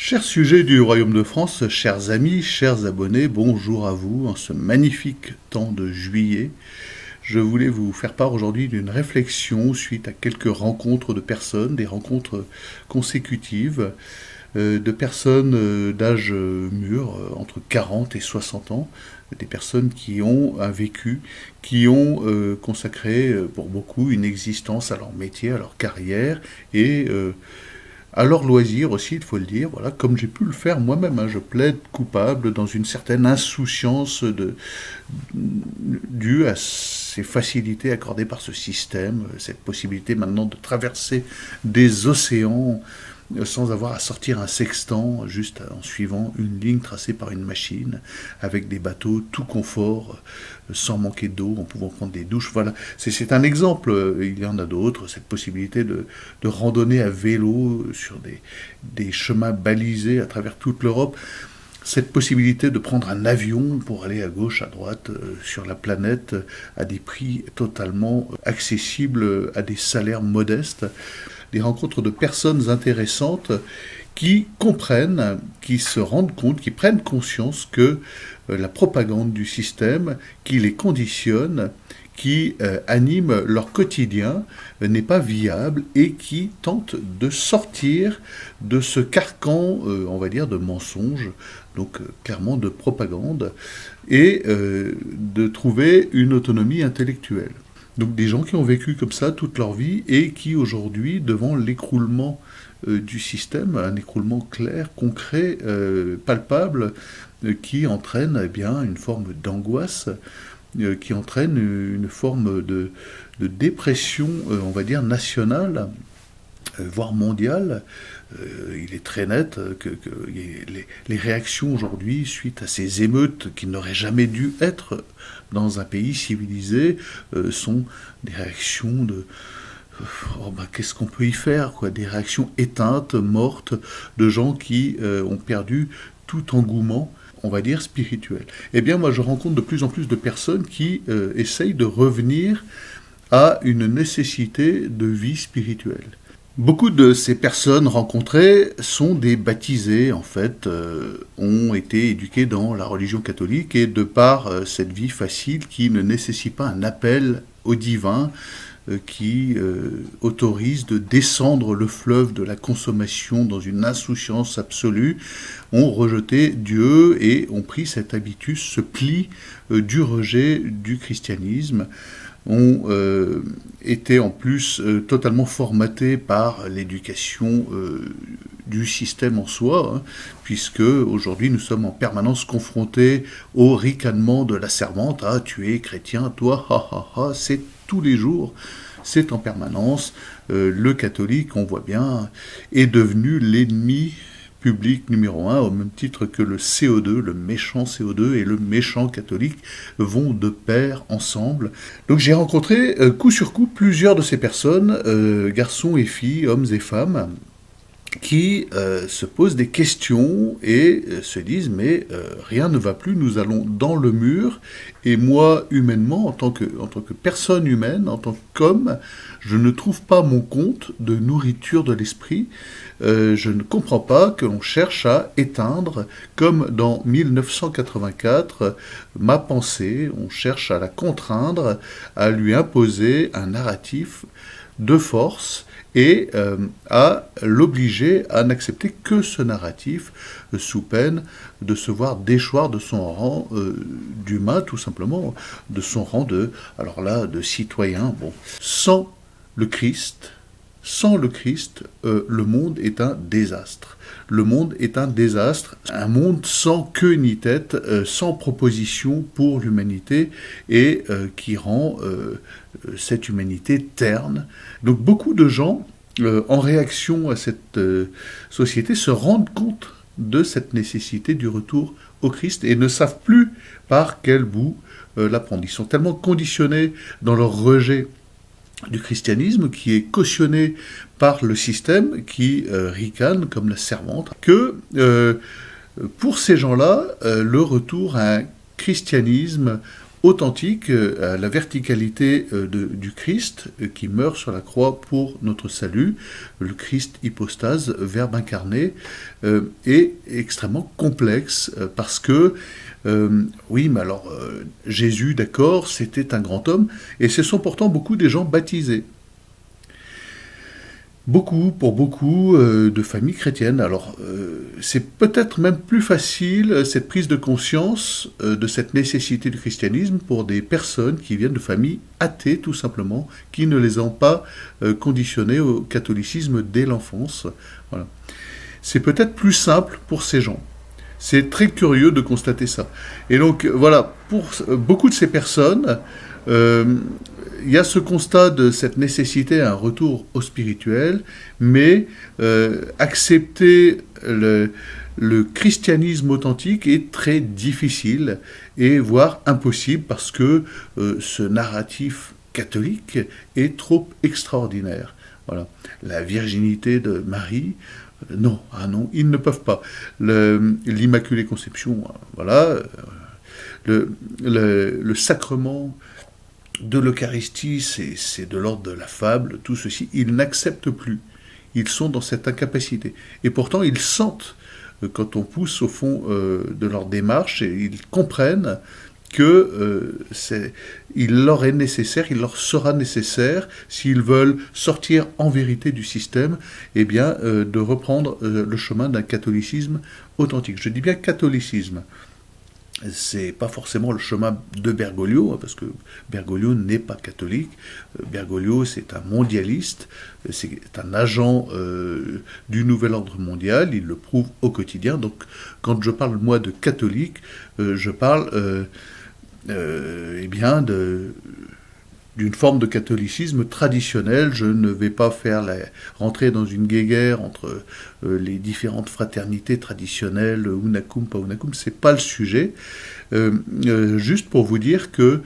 Chers sujets du Royaume de France, chers amis, chers abonnés, bonjour à vous en ce magnifique temps de juillet. Je voulais vous faire part aujourd'hui d'une réflexion suite à quelques rencontres de personnes, des rencontres consécutives de personnes d'âge mûr, entre 40 et 60 ans, des personnes qui ont un vécu, qui ont consacré pour beaucoup une existence à leur métier, à leur carrière et à leur loisir aussi, il faut le dire, voilà, comme j'ai pu le faire moi-même, hein, je plaide coupable dans une certaine insouciance due à ces facilités accordées par ce système, cette possibilité maintenant de traverser des océans sans avoir à sortir un sextant, juste en suivant une ligne tracée par une machine, avec des bateaux tout confort, sans manquer d'eau, en pouvant prendre des douches. Voilà, c'est un exemple, il y en a d'autres, cette possibilité de randonner à vélo sur des chemins balisés à travers toute l'Europe, cette possibilité de prendre un avion pour aller à gauche, à droite, sur la planète, à des prix totalement accessibles, à des salaires modestes, des rencontres de personnes intéressantes qui comprennent, qui se rendent compte, qui prennent conscience que la propagande du système, qui les conditionne, qui anime leur quotidien, n'est pas viable et qui tentent de sortir de ce carcan, on va dire, de mensonges, donc clairement de propagande, et de trouver une autonomie intellectuelle. Donc des gens qui ont vécu comme ça toute leur vie et qui aujourd'hui, devant l'écroulement du système, un écroulement clair, concret, palpable, qui entraîne eh bien, une forme d'angoisse, qui entraîne une forme de dépression, on va dire, nationale, voire mondiale. Il est très net que les réactions aujourd'hui, suite à ces émeutes qui n'auraient jamais dû être dans un pays civilisé, sont des réactions de qu'est-ce qu'on peut y faire, quoi, des réactions éteintes, mortes, de gens qui ont perdu tout engouement, on va dire, spirituel. Eh bien, moi, je rencontre de plus en plus de personnes qui essayent de revenir à une nécessité de vie spirituelle. Beaucoup de ces personnes rencontrées sont des baptisés, en fait, ont été éduqués dans la religion catholique et de par cette vie facile qui ne nécessite pas un appel au divin, qui autorise de descendre le fleuve de la consommation dans une insouciance absolue, ont rejeté Dieu et ont pris cet habitus, ce pli du rejet du christianisme, ont été en plus totalement formatés par l'éducation du système en soi, hein, puisque aujourd'hui nous sommes en permanence confrontés au ricanement de la servante. « Ah, tu es chrétien, toi, ha ha ha », c'est tous les jours, c'est en permanence. Le catholique, on voit bien, est devenu l'ennemi public numéro 1, au même titre que le CO2, le méchant CO2 et le méchant catholique vont de pair ensemble. Donc j'ai rencontré coup sur coup plusieurs de ces personnes, garçons et filles, hommes et femmes, qui se posent des questions et se disent « mais rien ne va plus, nous allons dans le mur ». Et moi, humainement, en tant que personne humaine, en tant qu'homme, je ne trouve pas mon compte de nourriture de l'esprit. Je ne comprends pas que l'on cherche à éteindre, comme dans 1984, ma pensée. On cherche à la contraindre, à lui imposer un narratif de force et à l'obliger à n'accepter que ce narratif sous peine de se voir déchoir de son rang d'humain, tout simplement, de son rang alors là, de citoyen. Bon. Sans le Christ, le monde est un désastre. Le monde est un désastre, un monde sans queue ni tête, sans proposition pour l'humanité et qui rend cette humanité terne. Donc beaucoup de gens, en réaction à cette société, se rendent compte de cette nécessité du retour au Christ et ne savent plus par quel bout la prendre. Ils sont tellement conditionnés dans leur rejet du christianisme, qui est cautionné par le système, qui ricane comme la servante, que pour ces gens-là, le retour à un christianisme authentique à la verticalité du Christ qui meurt sur la croix pour notre salut. Le Christ hypostase, Verbe incarné, est extrêmement complexe parce que, oui, mais alors, Jésus, d'accord, c'était un grand homme, et ce sont pourtant beaucoup des gens baptisés. Pour beaucoup de familles chrétiennes. Alors, c'est peut-être même plus facile, cette prise de conscience de cette nécessité du christianisme pour des personnes qui viennent de familles athées, tout simplement, qui ne les ont pas conditionnées au catholicisme dès l'enfance. Voilà. C'est peut-être plus simple pour ces gens. C'est très curieux de constater ça. Et donc, voilà, pour beaucoup de ces personnes, il y a ce constat de cette nécessité à un retour au spirituel, mais accepter le christianisme authentique est très difficile, et voire impossible, parce que ce narratif catholique est trop extraordinaire. Voilà. La virginité de Marie, non, ils ne peuvent pas. L'Immaculée Conception, voilà, le sacrement de l'Eucharistie, c'est de l'ordre de la fable, tout ceci, ils n'acceptent plus. Ils sont dans cette incapacité. Et pourtant, ils sentent, quand on pousse au fond de leur démarche, et ils comprennent que il leur est nécessaire, il leur sera nécessaire, s'ils veulent sortir en vérité du système, eh bien, de reprendre le chemin d'un catholicisme authentique. Je dis bien catholicisme. C'est pas forcément le chemin de Bergoglio, parce que Bergoglio n'est pas catholique. Bergoglio, c'est un mondialiste, c'est un agent du nouvel ordre mondial, il le prouve au quotidien. Donc, quand je parle, moi, de catholique, je parle eh bien d'une forme de catholicisme traditionnel. Je ne vais pas rentrer dans une guéguerre entre les différentes fraternités traditionnelles, unacum, pas unacum, c'est pas le sujet. Juste pour vous dire que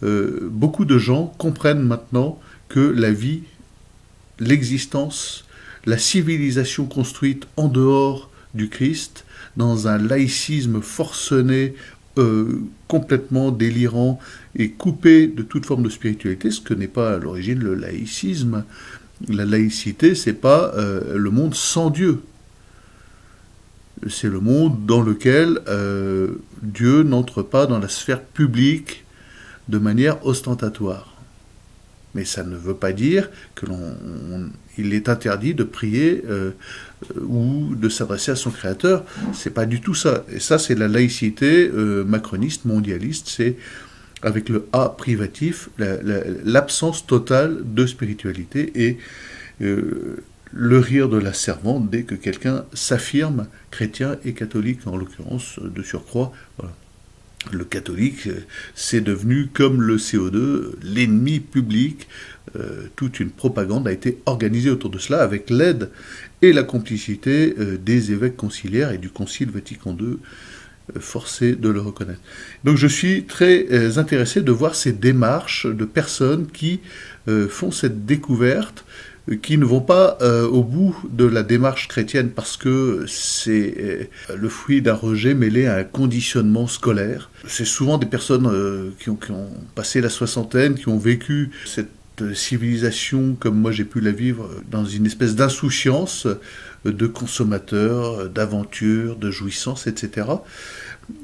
beaucoup de gens comprennent maintenant que la vie, l'existence, la civilisation construite en dehors du Christ, dans un laïcisme forcené, complètement délirant et coupé de toute forme de spiritualité, ce que n'est pas à l'origine le laïcisme. La laïcité, c'est pas le monde sans Dieu. C'est le monde dans lequel Dieu n'entre pas dans la sphère publique de manière ostentatoire. Mais ça ne veut pas dire qu'il est interdit de prier ou de s'adresser à son Créateur. C'est pas du tout ça. Et ça, c'est la laïcité macroniste, mondialiste. C'est, avec le A privatif, l'absence totale de spiritualité et le rire de la servante dès que quelqu'un s'affirme chrétien et catholique, en l'occurrence de surcroît. Voilà. Le catholique, c'est devenu, comme le CO2, l'ennemi public. Toute une propagande a été organisée autour de cela, avec l'aide et la complicité des évêques conciliaires et du Concile Vatican II, forcé de le reconnaître. Donc je suis très intéressé de voir ces démarches de personnes qui font cette découverte, qui ne vont pas au bout de la démarche chrétienne parce que c'est le fruit d'un rejet mêlé à un conditionnement scolaire. C'est souvent des personnes qui ont passé la soixantaine, qui ont vécu cette civilisation comme moi j'ai pu la vivre dans une espèce d'insouciance de consommateurs, d'aventure, de jouissance, etc.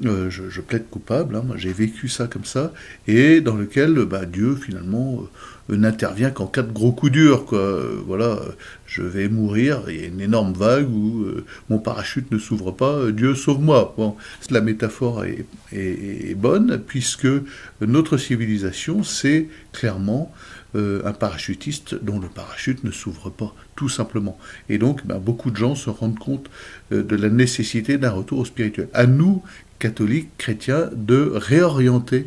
Je plaide coupable, hein, moi j'ai vécu ça comme ça, et dans lequel Dieu finalement n'intervient qu'en cas de gros coup dur, quoi. Voilà, je vais mourir, il y a une énorme vague où mon parachute ne s'ouvre pas, Dieu sauve-moi. Bon, la métaphore est bonne, puisque notre civilisation, c'est clairement un parachutiste dont le parachute ne s'ouvre pas, tout simplement. Et donc, beaucoup de gens se rendent compte de la nécessité d'un retour au spirituel. À nous, catholiques, chrétiens, de réorienter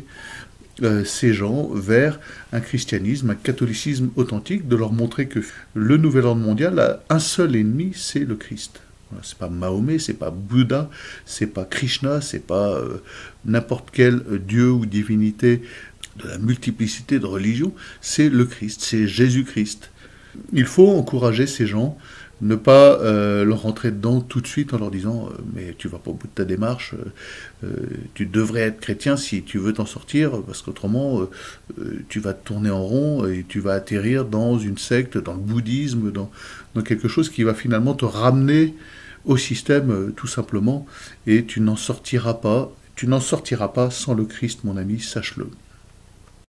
ces gens vers un christianisme, un catholicisme authentique, de leur montrer que le nouvel ordre mondial a un seul ennemi, c'est le Christ. Voilà, c'est pas Mahomet, c'est pas Bouddha, c'est pas Krishna, c'est pas n'importe quel dieu ou divinité de la multiplicité de religions, c'est le Christ, c'est Jésus-Christ. Il faut encourager ces gens Ne pas leur rentrer dedans tout de suite en leur disant mais tu vas pas au bout de ta démarche, tu devrais être chrétien si tu veux t'en sortir, parce qu'autrement tu vas te tourner en rond et tu vas atterrir dans une secte, dans le bouddhisme, dans quelque chose qui va finalement te ramener au système tout simplement, et tu n'en sortiras pas. Tu n'en sortiras pas sans le Christ, mon ami, sache-le.